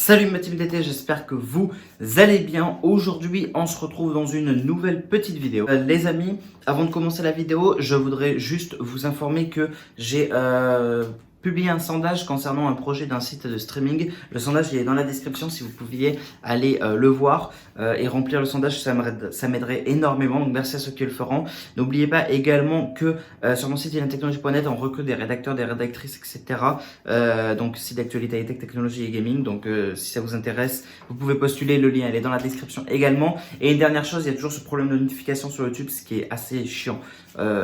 Salut ma team d'été, j'espère que vous allez bien. Aujourd'hui, on se retrouve dans une nouvelle petite vidéo. Les amis, avant de commencer la vidéo, je voudrais juste vous informer que j'ai publié un sondage concernant un projet d'un site de streaming. Le sondage il est dans la description si vous pouviez aller le voir et remplir le sondage, ça m'aiderait énormément. Donc merci à ceux qui le feront. N'oubliez pas également que sur mon site technologie.net, on recrute des rédacteurs, des rédactrices, etc. Donc site d'actualité tech, technologie et gaming. Donc si ça vous intéresse, vous pouvez postuler. Le lien il est dans la description également. Et une dernière chose, il y a toujours ce problème de notification sur YouTube, ce qui est assez chiant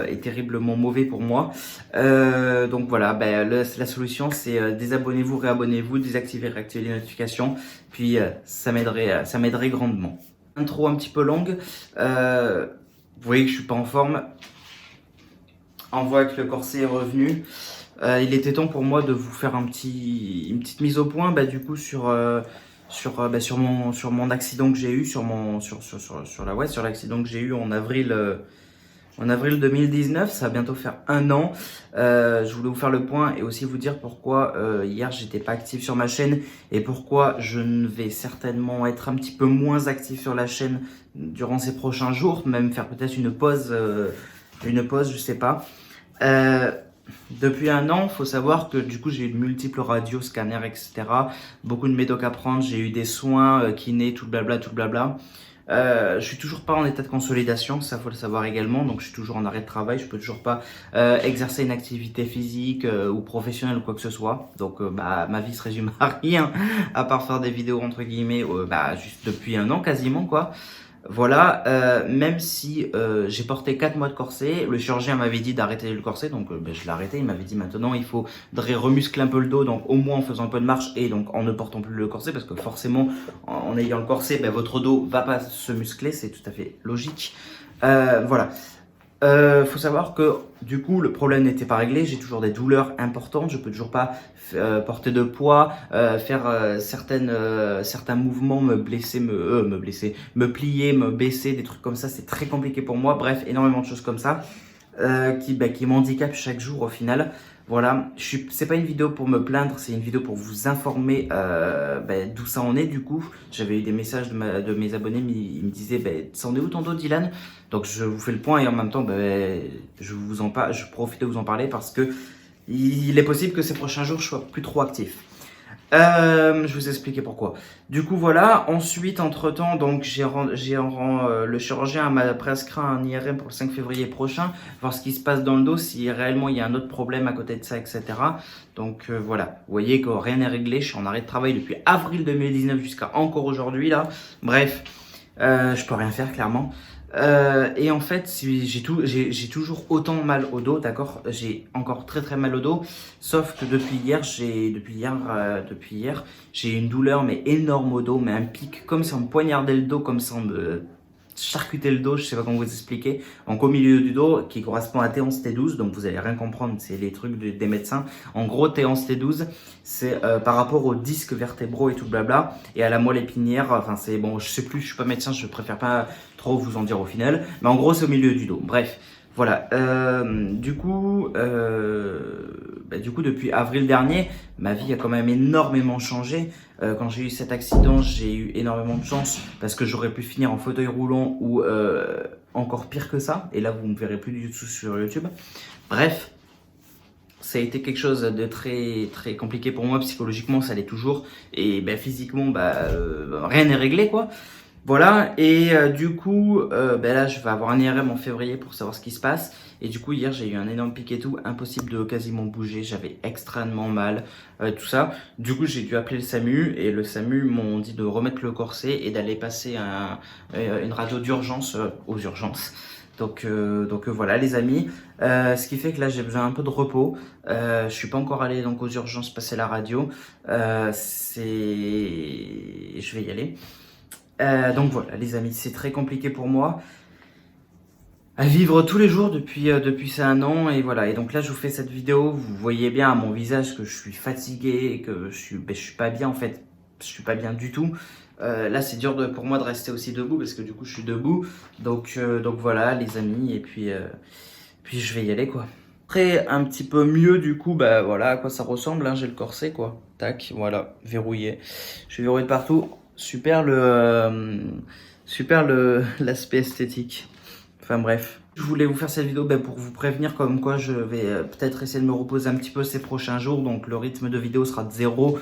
et terriblement mauvais pour moi. Donc voilà, la solution c'est désabonnez-vous, réabonnez-vous, désactivez, réactivez les notifications. Puis ça m'aiderait grandement. Intro un petit peu longue. Vous voyez que je suis pas en forme. On voit que le corset est revenu. Il était temps pour moi de vous faire une petite mise au point, du coup sur mon accident que j'ai eu, sur l'accident que j'ai eu en avril 2019. Ça va bientôt faire un an. Je voulais vous faire le point et aussi vous dire pourquoi hier j'étais pas actif sur ma chaîne et pourquoi je ne vais certainement être un petit peu moins actif sur la chaîne durant ces prochains jours, même faire peut-être une pause, je sais pas. Depuis un an, faut savoir que du coup j'ai eu de multiples radios, scanners, etc. Beaucoup de médocs à prendre, j'ai eu des soins, kinés, tout le blabla, tout le blabla. Je suis toujours pas en état de consolidation, ça faut le savoir également, donc je suis toujours en arrêt de travail, je peux toujours pas exercer une activité physique ou professionnelle ou quoi que ce soit. Donc ma vie se résume à rien, à part faire des vidéos entre guillemets, juste depuis un an quasiment quoi. Voilà, même si j'ai porté 4 mois de corset, le chirurgien m'avait dit d'arrêter le corset, donc je l'ai arrêté. Il m'avait dit maintenant il faudrait remuscler un peu le dos, donc au moins en faisant un peu de marche et donc en ne portant plus le corset, parce que forcément en ayant le corset, votre dos va pas se muscler, c'est tout à fait logique. Voilà. Faut savoir que du coup le problème n'était pas réglé, j'ai toujours des douleurs importantes, je peux toujours pas porter de poids, faire certains mouvements, me plier, me baisser, des trucs comme ça, c'est très compliqué pour moi. Bref, énormément de choses comme ça qui m'handicapent chaque jour au final. Voilà, c'est pas une vidéo pour me plaindre, c'est une vidéo pour vous informer d'où ça en est. Du coup, j'avais eu des messages de mes abonnés, ils me disaient ça en est où ton dos, Dylan? Donc je vous fais le point et en même temps je profite de vous en parler parce que il est possible que ces prochains jours je sois plus trop actif. Je vais vous expliquer pourquoi. Du coup voilà, ensuite entre temps donc le chirurgien m'a prescrit un IRM pour le 5 février prochain, voir ce qui se passe dans le dos, si réellement il y a un autre problème à côté de ça, etc. Donc voilà, vous voyez que rien n'est réglé, je suis en arrêt de travail depuis avril 2019 jusqu'à encore aujourd'hui là. Bref, je peux rien faire clairement. Et en fait, j'ai toujours autant mal au dos, d'accord? J'ai encore très très mal au dos, sauf que depuis hier, j'ai une douleur mais énorme au dos, mais un pic, comme si on me poignardait le dos, comme si on me charcutait le dos, je sais pas comment vous expliquer, donc au milieu du dos, qui correspond à T11 T12, donc vous allez rien comprendre, c'est les trucs des médecins. En gros, T11 T12, c'est par rapport aux disques vertébraux et tout blabla, et à la moelle épinière, enfin c'est bon, je sais plus, je suis pas médecin, je préfère pas trop vous en dire au final, mais en gros c'est au milieu du dos. Bref, voilà. Du coup, depuis avril dernier, ma vie a quand même énormément changé. Quand j'ai eu cet accident, j'ai eu énormément de chance parce que j'aurais pu finir en fauteuil roulant ou encore pire que ça. Et là, vous me verrez plus du tout sur YouTube. Bref, ça a été quelque chose de très très compliqué pour moi psychologiquement, ça l'est toujours. Et physiquement, rien n'est réglé quoi. Voilà, et du coup, là je vais avoir un IRM en février pour savoir ce qui se passe. Et du coup, hier j'ai eu un énorme pic et tout, impossible de quasiment bouger, j'avais extrêmement mal, tout ça. Du coup, j'ai dû appeler le SAMU, et le SAMU m'ont dit de remettre le corset et d'aller passer une radio d'urgence aux urgences. Donc voilà les amis, ce qui fait que là j'ai besoin un peu de repos. Je suis pas encore allé donc aux urgences passer la radio, je vais y aller. Donc voilà les amis, c'est très compliqué pour moi à vivre tous les jours depuis c'est un an, et voilà. Et donc là je vous fais cette vidéo, vous voyez bien à mon visage que je suis fatigué, que je suis pas bien en fait, je suis pas bien du tout. Là c'est dur pour moi de rester aussi debout parce que du coup je suis debout, donc voilà les amis, et puis je vais y aller quoi. montrer un petit peu mieux du coup, bah voilà à quoi ça ressemble, hein, j'ai le corset quoi, tac, voilà, verrouillé. Je suis verrouillé de partout, super l'aspect esthétique. Enfin bref. Je voulais vous faire cette vidéo pour vous prévenir comme quoi je vais peut-être essayer de me reposer un petit peu ces prochains jours. Donc le rythme de vidéo sera de 0.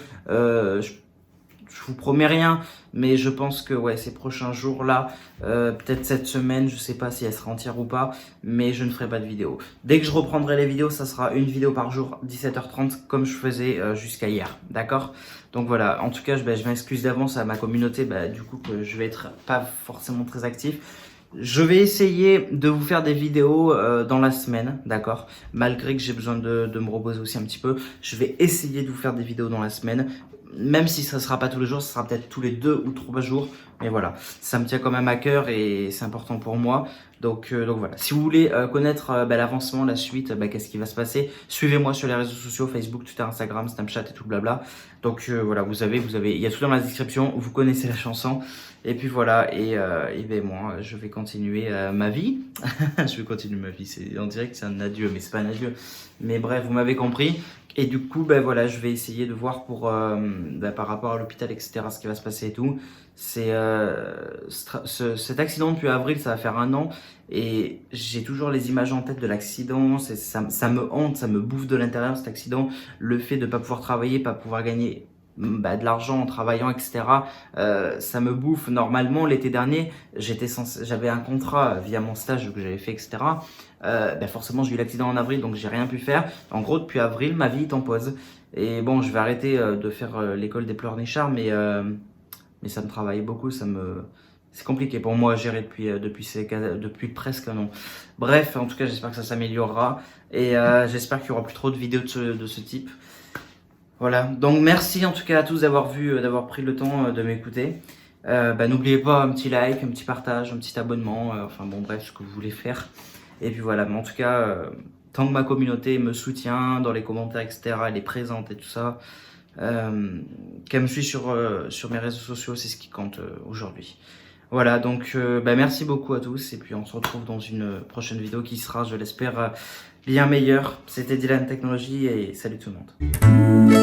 Je vous promets rien, mais je pense que ouais, ces prochains jours-là, peut-être cette semaine, je sais pas si elle sera entière ou pas, mais je ne ferai pas de vidéo. Dès que je reprendrai les vidéos, ça sera une vidéo par jour, 17h30, comme je faisais jusqu'à hier, d'accord? Donc voilà, en tout cas, je m'excuse d'avance à ma communauté, du coup, que je vais être pas forcément très actif. Je vais essayer de vous faire des vidéos dans la semaine, d'accord? Malgré que j'ai besoin de me reposer aussi un petit peu, je vais essayer de vous faire des vidéos dans la semaine. Même si ça ne sera pas tous les jours, ça sera peut-être tous les 2 ou 3 jours. Mais voilà, ça me tient quand même à cœur et c'est important pour moi. Donc voilà, si vous voulez connaître l'avancement, la suite, qu'est-ce qui va se passer, suivez-moi sur les réseaux sociaux, Facebook, Twitter, Instagram, Snapchat et tout blabla. Donc voilà, vous avez, il y a tout dans la description, vous connaissez la chanson. Et puis voilà, et moi, je vais continuer ma vie. Je vais continuer ma vie, on dirait que c'est un adieu, mais c'est pas un adieu. Mais bref, vous m'avez compris. Et du coup, voilà, je vais essayer de voir pour par rapport à l'hôpital, etc., ce qui va se passer et tout. C'est cet accident depuis avril, ça va faire 1 an. Et j'ai toujours les images en tête de l'accident. Ça me hante, ça me bouffe de l'intérieur, cet accident. Le fait de ne pas pouvoir travailler, pas pouvoir gagner de l'argent en travaillant, etc. Ça me bouffe. Normalement, l'été dernier, j'avais un contrat via mon stage que j'avais fait, etc. Forcément, j'ai eu l'accident en avril, donc j'ai rien pu faire. En gros, depuis avril, ma vie est en pause. Et bon, je vais arrêter de faire l'école des pleurnichards, mais ça me travaille beaucoup. C'est compliqué pour moi à gérer depuis presque 1 an. Bref, en tout cas, j'espère que ça s'améliorera. Et j'espère qu'il n'y aura plus trop de vidéos de ce type. Voilà, donc merci en tout cas à tous d'avoir pris le temps de m'écouter. N'oubliez pas un petit like, un petit partage, un petit abonnement, enfin bon bref, ce que vous voulez faire. Et puis voilà, mais en tout cas, tant que ma communauté me soutient dans les commentaires, etc., elle est présente et tout ça, qu'elle me suit sur mes réseaux sociaux, c'est ce qui compte aujourd'hui. Voilà, donc merci beaucoup à tous et puis on se retrouve dans une prochaine vidéo qui sera, je l'espère, bien meilleure. C'était Dylan Technologies et salut tout le monde.